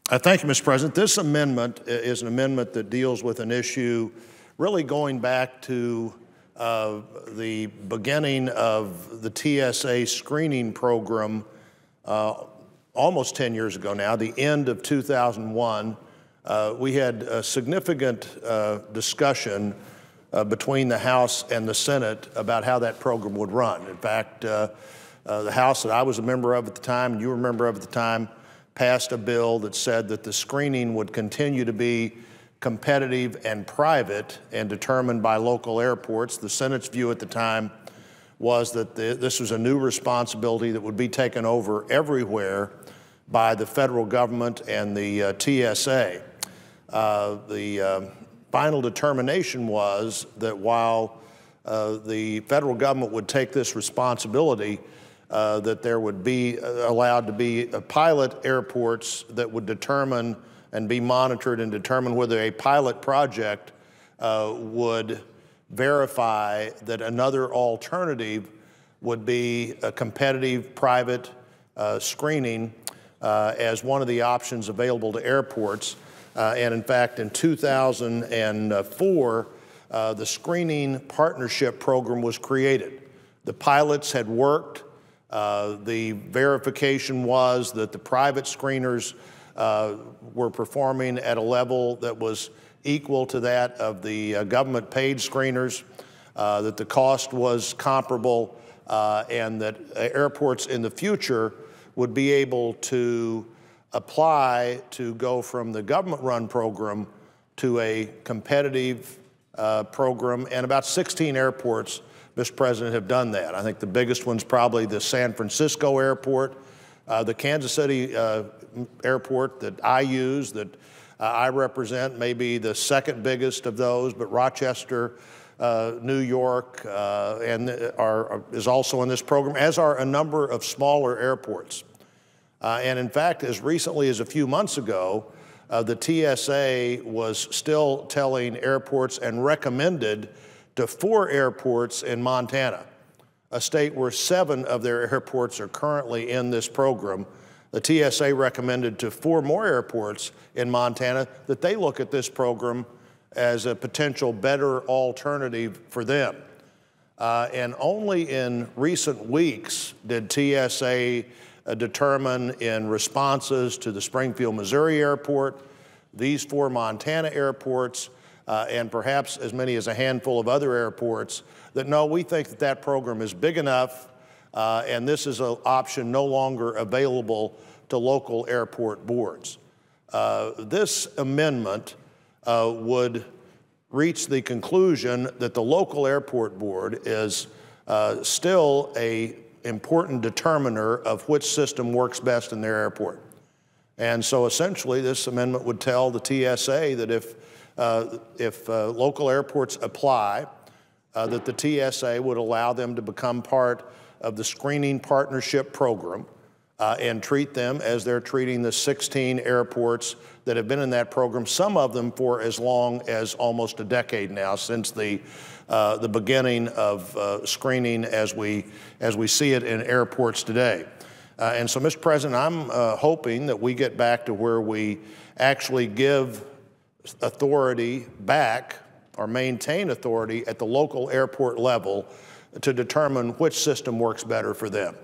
Thank you, Mr. President. This amendment is an amendment that deals with an issue really going back to the beginning of the TSA screening program almost 10 years ago now, the end of 2001. We had a significant discussion between the House and the Senate about how that program would run. In fact, the House that I was a member of at the time, and you were a member of at the time, passed a bill that said that the screening would continue to be competitive and private and determined by local airports. The Senate's view at the time was that this was a new responsibility that would be taken over everywhere by the federal government and the TSA. The final determination was that while the federal government would take this responsibility, that there would be allowed to be pilot airports that would determine and be monitored and determine whether a pilot project would verify that another alternative would be a competitive private screening as one of the options available to airports. And in fact, in 2004, the screening partnership program was created. The pilots had worked. The verification was that the private screeners were performing at a level that was equal to that of the government paid screeners, that the cost was comparable, and that airports in the future would be able to apply to go from the government-run program to a competitive program, and about 16 airports, Mr. President, have done that. I think the biggest one's probably the San Francisco airport, the Kansas City airport that I use, that I represent, may be the second biggest of those, but Rochester, New York, is also in this program, as are a number of smaller airports. And in fact, as recently as a few months ago, the TSA was still telling airports and recommended to 4 airports in Montana, a state where 7 of their airports are currently in this program. The TSA recommended to 4 more airports in Montana that they look at this program as a potential better alternative for them. And only in recent weeks did TSA determine, in responses to the Springfield, Missouri airport, these 4 Montana airports, and perhaps as many as a handful of other airports, that no, we think that that program is big enough, and this is an option no longer available to local airport boards. This amendment would reach the conclusion that the local airport board is still an important determiner of which system works best in their airport. And so essentially this amendment would tell the TSA that if local airports apply, that the TSA would allow them to become part of the screening partnership program and treat them as they're treating the 16 airports that have been in that program, some of them for as long as almost a decade now, since the beginning of screening as we see it in airports today. And so, Mr. President, I'm hoping that we get back to where we actually give authority back, or maintain authority at the local airport level to determine which system works better for them.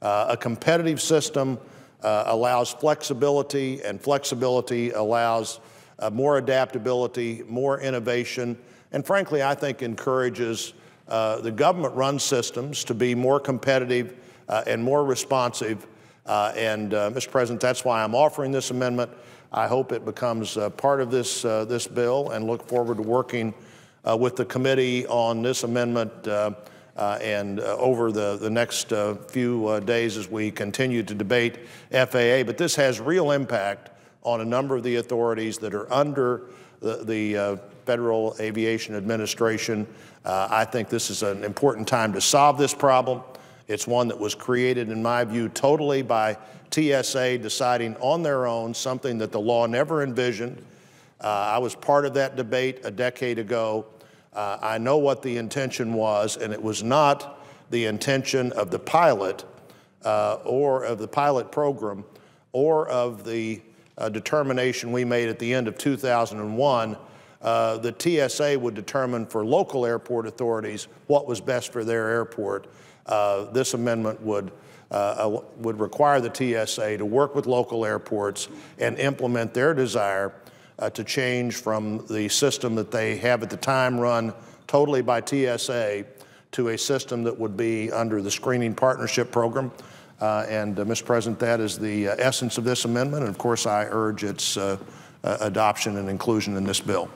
A competitive system allows flexibility, and flexibility allows more adaptability, more innovation, and frankly, I think encourages the government-run systems to be more competitive and more responsive. Mr. President, that's why I'm offering this amendment. I hope it becomes part of this bill, and look forward to working with the committee on this amendment over the next few days as we continue to debate FAA. But this has real impact on a number of the authorities that are under the Federal Aviation Administration. I think this is an important time to solve this problem. It's one that was created, in my view, totally by TSA deciding on their own, something that the law never envisioned. I was part of that debate a decade ago. I know what the intention was, and it was not the intention of the pilot or of the pilot program or of the determination we made at the end of 2001, the TSA would determine for local airport authorities what was best for their airport. This amendment would require the TSA to work with local airports and implement their desire to change from the system that they have at the time run totally by TSA to a system that would be under the Screening Partnership Program. Mr. President, that is the essence of this amendment, and of course I urge its adoption and inclusion in this bill.